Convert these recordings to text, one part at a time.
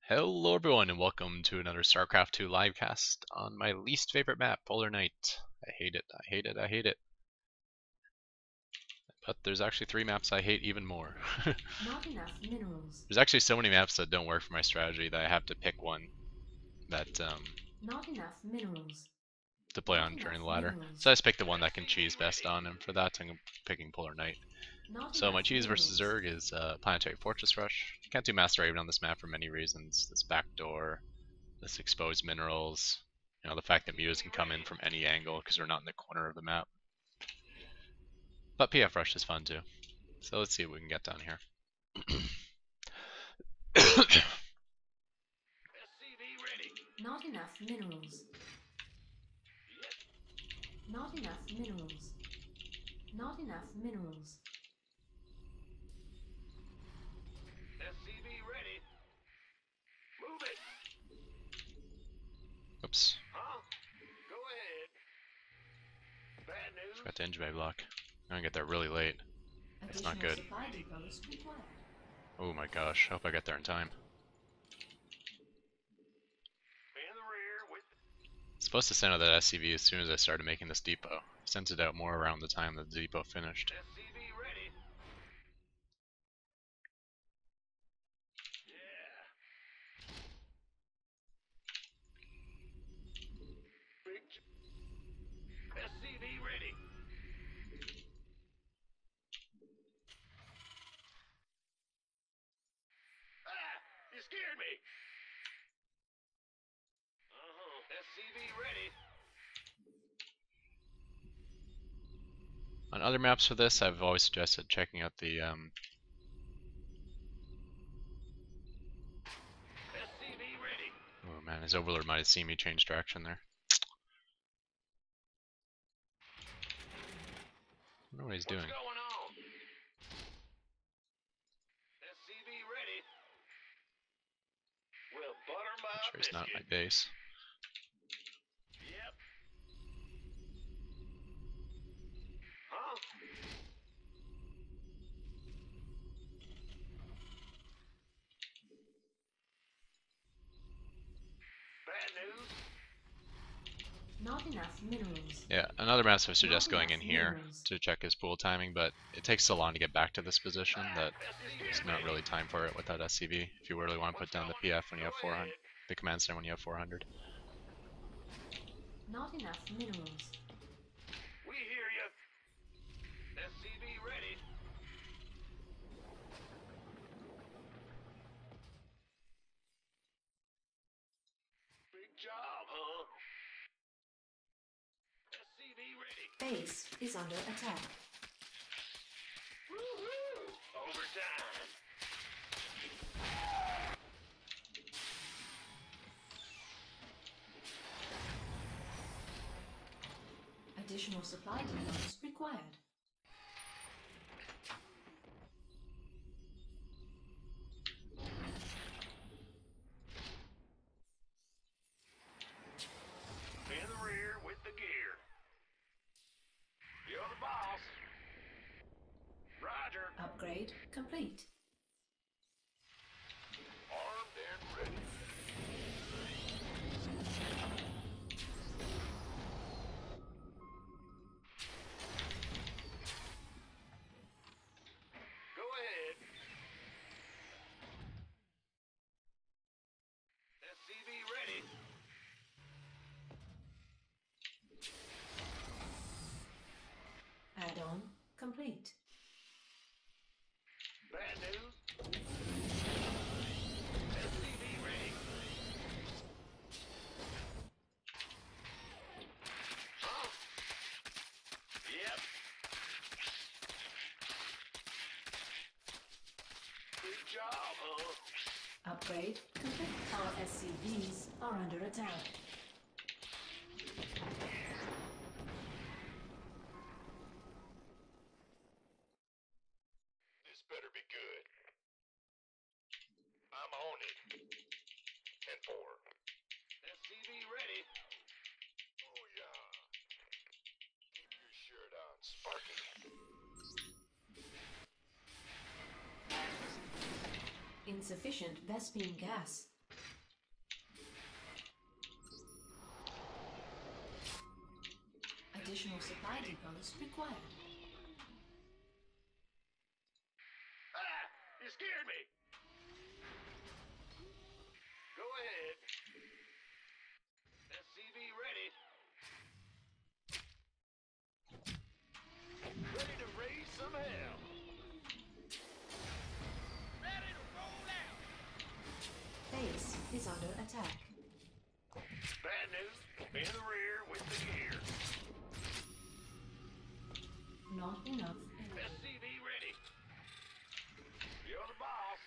Hello everyone and welcome to another Starcraft 2 livecast on my least favorite map, Polar Night. I hate it, I hate it, I hate it. But there's actually 3 maps I hate even more. Not enough minerals. There's actually so many maps that don't work for my strategy that I have to pick one that Not enough minerals. to play on during the ladder. So I just picked the one that can cheese best on, and for that I'm picking Polar Night. So my cheese versus Zerg is Planetary Fortress Rush. You can't do Master Raven on this map for many reasons. This backdoor, this exposed minerals, you know, the fact that mutas can come in from any angle because they're not in the corner of the map. But PF Rush is fun too. So let's see what we can get down here. Not enough minerals. Not enough minerals. Not enough minerals. SCV ready. Move it. Oops. Huh? Go ahead. Bad news. Forgot to injure block. I'm gonna get there really late. It's not good. Oh my gosh, I hope I get there in time. In the rear with It's supposed to send out that SCV as soon as I started making this depot. I sent it out more around the time that the depot finished. SCV ready. Yeah. Big SCV ready. Ah! You scared me. SCV ready. On other maps for this, I've always suggested checking out the SCV ready. oh man, his Overlord might have seen me change direction there. I don't know what he's doing. What's going on? SCV ready. We'll butter my I'm sure he's not at my biscuit. base. Yep. Huh? Bad news. Not enough minerals. Yeah, another map I suggest Not going in enough here minerals. to check his pool timing, but it takes so long to get back to this position that there's not really time for it without SCV. If you really want to put down the PF when you have 400, the command center when you have 400. Not enough minerals. We hear you. SCV ready. Big job, huh? SCV ready. Base is under attack. Woo-hoo! Overtime. Additional supply depots required. In the rear with the gear. You're the boss. Roger. Upgrade complete. Armed and ready. Go ahead. SCV ready. Add-on complete. Bad news. SCV ready. Huh? Yep. Good job, huh? Upgrade complete. Our SCVs are under attack. This better be good. I'm on it. 10-4. SCV ready. Oh, yeah. Keep your shirt on, Sparky. Insufficient Vespine gas. Additional supply depots required. Ah! You scared me! Go ahead. SCV ready. Ready to raise some hell. Ready to roll out. Base is under attack. Bad news. In the rear with the gear. Not enough energy. SCV ready. You're the boss.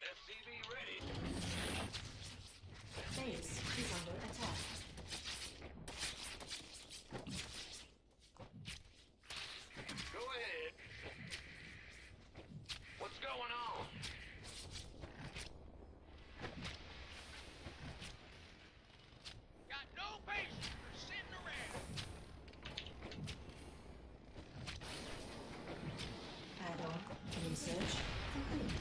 SCV ready. Base is under attack. Go ahead. What's going on? Got no patience for sitting around. Add-on research complete.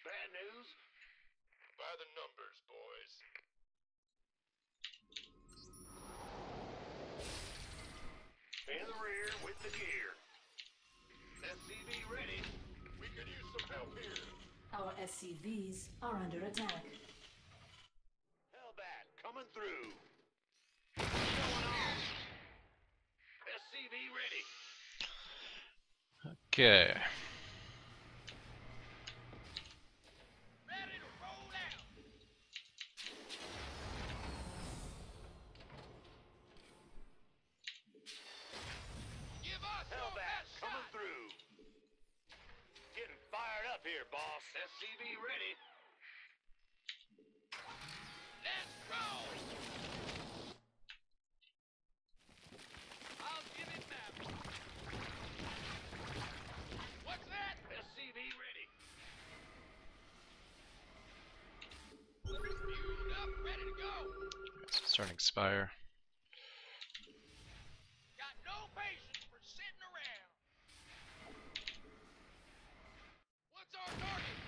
Bad news? By the numbers, boys. In the rear with the gear. SCV ready. We could use some help here. Our SCVs are under attack. Hellbat coming through. What's going on? SCV ready. Okay. Ready to roll out. Give us Hellbat coming through. Getting fired up here, boss. SCV ready. Let's go. I'll give it back. What's that? SCV ready. Fueled up, ready to go. Starting Spire. Got no patience for sitting around. What's our target?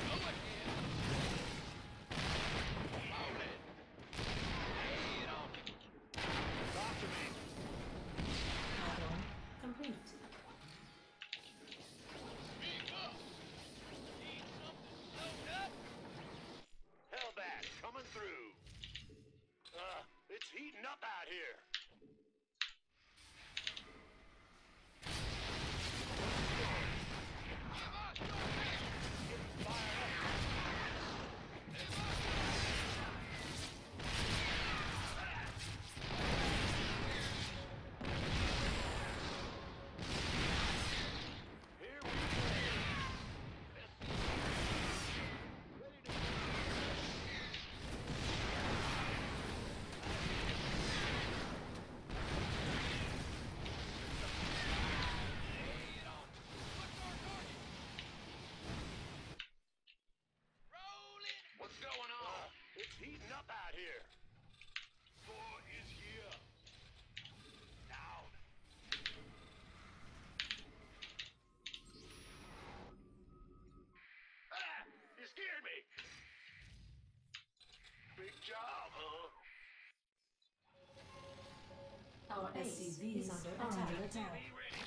Go ahead. Roll it. Lay it on me. Talk to me. Add-on complete. Speak up. Need something slowed up? Hellbat coming through. It's heating up out here. Give us your best. Getting fired up. Give us Here we go. Ready to What's going on? It's heating up out here. War is here. Down. Ah! You scared me. Big job, huh? Our SCVs are under attack. TV ready.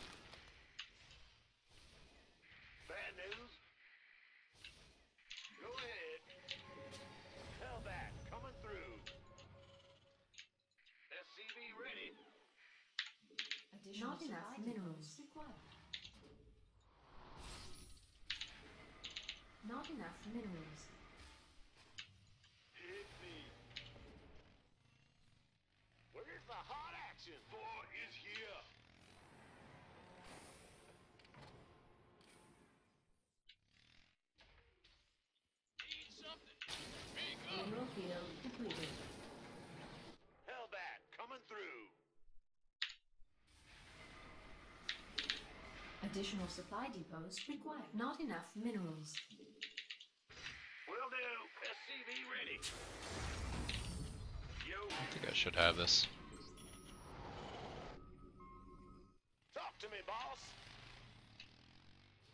Bad news? Go ahead. Hellbat coming through. SCV ready. Additional Not enough minerals required. Not enough minerals. Hit me. Where's the hot action? War is here. Need something. Speak up. Mineral field completed. Hellbat coming through. Additional supply depots required. Not enough minerals. Will do. SCV ready. Yo, I think I should have this. talk to me, boss.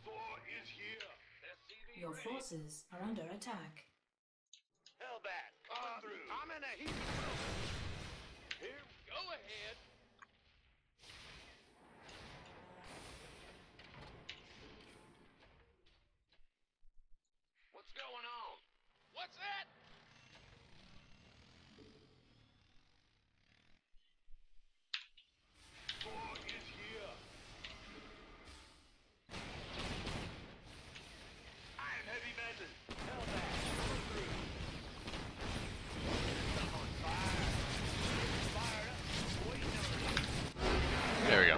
Thor is here. SCV Your ready. forces are under attack. Hellbat, coming through. I'm in a heat of trouble. Here, go ahead. What's going on? What's that? Thor is here. Iron heavy metal. Hellbat, coming through. I'm on fire. Fired up. Waiting on you. There we go.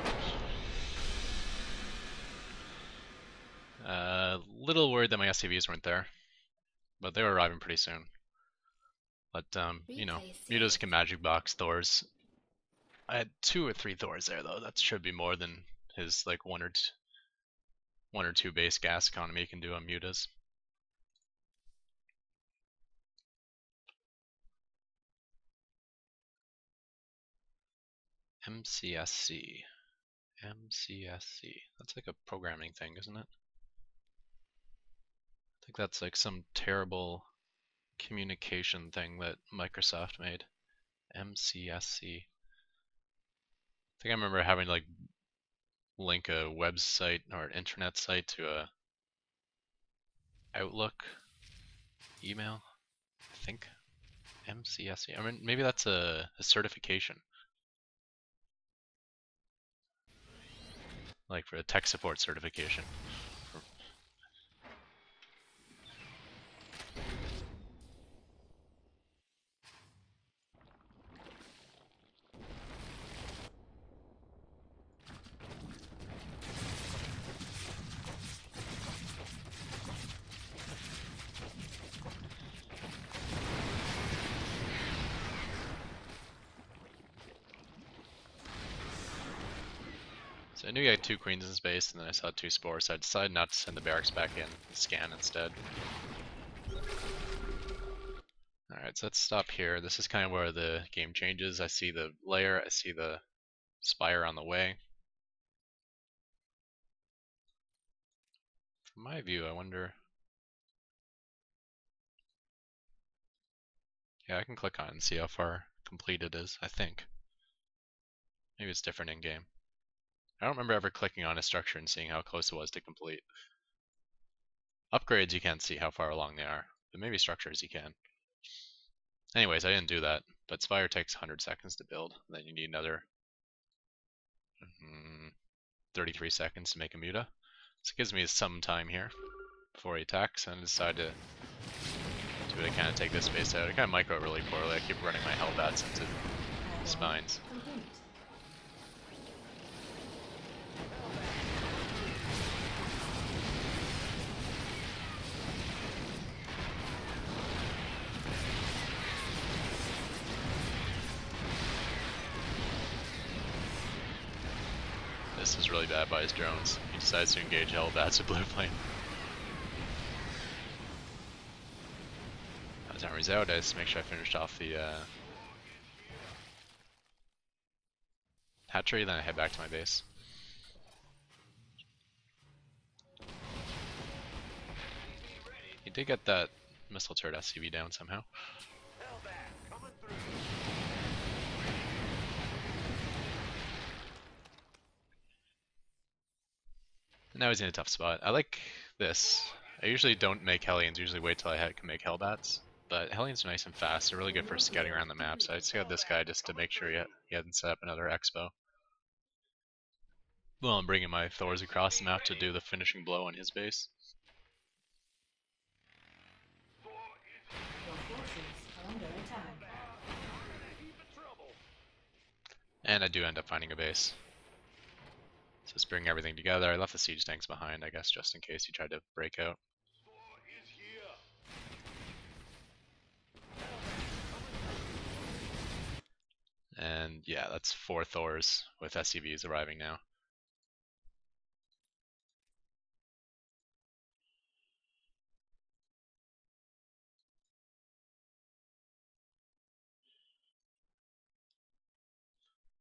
Little worried that my SCVs weren't there, but they were arriving pretty soon. But you know, mutas can magic box Thors. I had 2 or 3 Thors there though. That should be more than his like one or two base gas economy can do on mutas. MCSC. MCSC. That's like a programming thing, isn't it? I think that's like some terrible communication thing that Microsoft made. MCSC. I think I remember having to like link a website or an internet site to a Outlook email. I think MCSC. I mean, maybe that's a certification, like for a tech support certification. So I knew he had 2 queens in space, and then I saw 2 spores, so I decided not to send the barracks back in, scan instead. Alright, so let's stop here. This is kind of where the game changes. I see the layer, I see the spire on the way. From my view, I wonder... Yeah, I can click on it and see how far complete it is, I think. Maybe it's different in-game. I don't remember ever clicking on a structure and seeing how close it was to complete. Upgrades you can't see how far along they are, but maybe structures you can. Anyways, I didn't do that, but Spire takes 100 seconds to build. Then you need another 33 seconds to make a muta. So it gives me some time here before he attacks, and I decide to do what I can to take this space out. I kind of micro really poorly. I keep running my Hellbats into spines. Complete. This is really bad by his drones. He decides to engage Hellbats with Blue Flame. As armor's out, I just make sure I finished off the hatchery, then I head back to my base. He did get that missile turret SCV down somehow. Hellbat, coming through. And now he's in a tough spot. I like this. I usually don't make Hellions, usually wait till I can make Hellbats. But Hellions are nice and fast, they're really good for scouting around the map, so I just got this guy just to make sure he hadn't set up another expo. Well, I'm bringing my Thors across the map to do the finishing blow on his base. Your forces are under attack. And I do end up finding a base. So just bring everything together. I left the siege tanks behind, I guess, just in case he tried to break out. And yeah, that's 4 Thors with SCVs arriving now.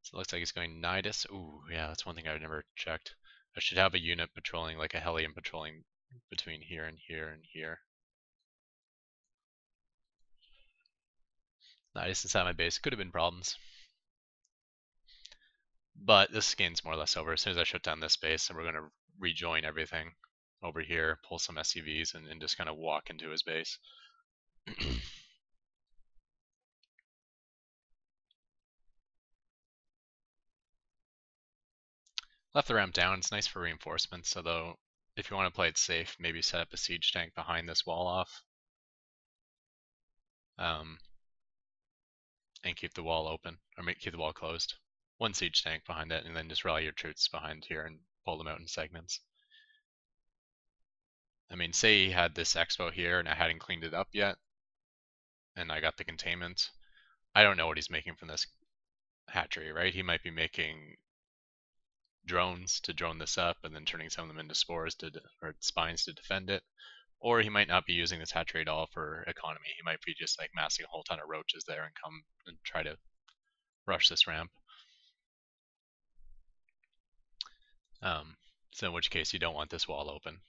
So it looks like he's going Nidus. Ooh, yeah, that's one thing I've never checked. I should have a unit patrolling, like a Hellion patrolling between here and here and here. Nidus inside my base. Could have been problems. But this game's more or less over. As soon as I shut down this base, and we're going to rejoin everything over here, pull some SCVs, and just kind of walk into his base. Left the ramp down. It's nice for reinforcements, although if you want to play it safe, maybe set up a siege tank behind this wall off. And keep the wall open, or keep the wall closed. One siege tank behind it, and then just rally your troops behind here and pull them out in segments. I mean, say he had this expo here and I hadn't cleaned it up yet, and I got the containment. I don't know what he's making from this hatchery, right? He might be making drones to drone this up and then turning some of them into spores or spines to defend it. Or he might not be using this hatchery at all for economy. He might be just like massing a whole ton of roaches there and come and try to rush this ramp. So in which case you don't want this wall open.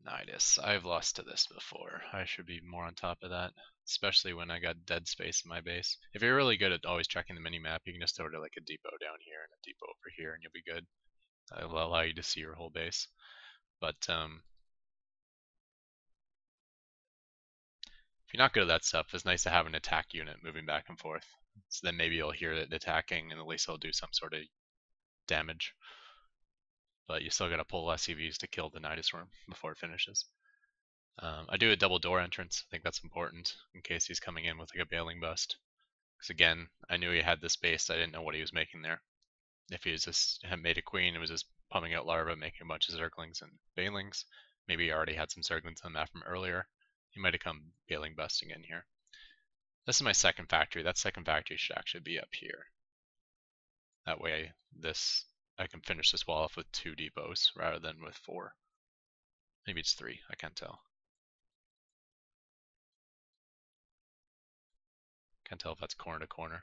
Nidus. I've lost to this before. I should be more on top of that, especially when I got dead space in my base. If you're really good at always checking the mini-map, you can just order like a depot down here and a depot over here and you'll be good. It'll allow you to see your whole base. But if you're not good at that stuff, it's nice to have an attack unit moving back and forth. So then maybe you'll hear it attacking and at least it'll do some sort of damage. But you still gotta pull SCVs to kill the Nidus worm before it finishes. I do a double door entrance. I think that's important in case he's coming in with like a bailing bust. Because again, I knew he had this base. I didn't know what he was making there. If he was just had made a queen and was just pumping out larvae, making a bunch of zerglings and bailings, maybe he already had some zerglings on the map from earlier. He might have come bailing busting in here. This is my second factory. That second factory should actually be up here. That way, I can finish this wall off with 2 depots rather than with 4. Maybe it's 3. I can't tell. Can't tell if that's corner to corner.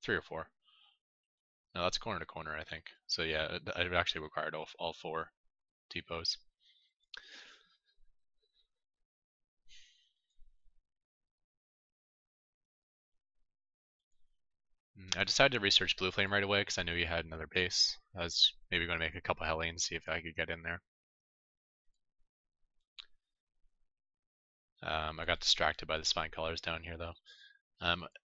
3 or 4. No, that's corner to corner, I think. So yeah, it actually required all 4 depots. I decided to research Blue Flame right away because I knew you had another base. I was maybe going to make a couple Hellions, see if I could get in there. I got distracted by the spine colors down here though.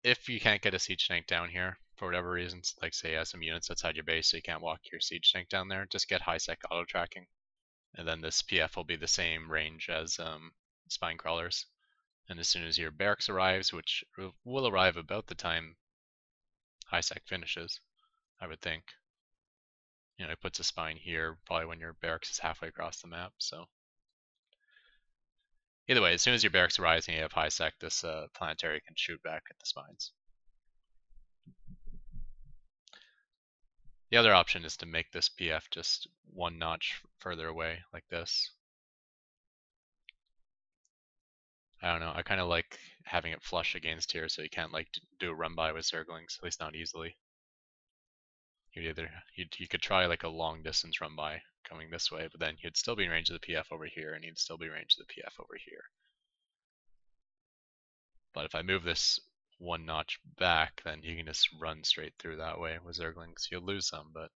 If you can't get a siege tank down here for whatever reasons, like say you have some units outside your base so you can't walk your siege tank down there, just get high sec auto tracking, and then this PF will be the same range as spine crawlers. And as soon as your barracks arrives, which will arrive about the time high sec finishes, I would think. You know, it puts a spine here probably when your barracks is halfway across the map. So either way, as soon as your barracks arrives and you have high sec, this planetary can shoot back at the spines. The other option is to make this PF just 1 notch further away, like this. I don't know, I kind of like having it flush against here so you can't like do a run by with zerglings, at least not easily. You could try like a long distance run by coming this way, but then you'd still be in range of the PF over here and you'd still be in range of the PF over here. But if I move this 1 notch back, then you can just run straight through that way with zerglings. You'll lose some, but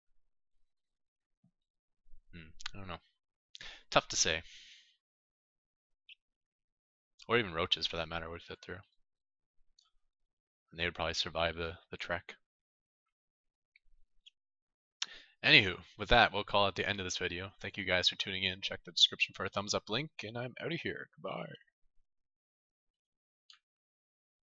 I don't know. Tough to say. Or even roaches, for that matter, would fit through. And they would probably survive the trek. Anywho, with that, we'll call it the end of this video. Thank you guys for tuning in. Check the description for a thumbs up link, and I'm out of here. Goodbye.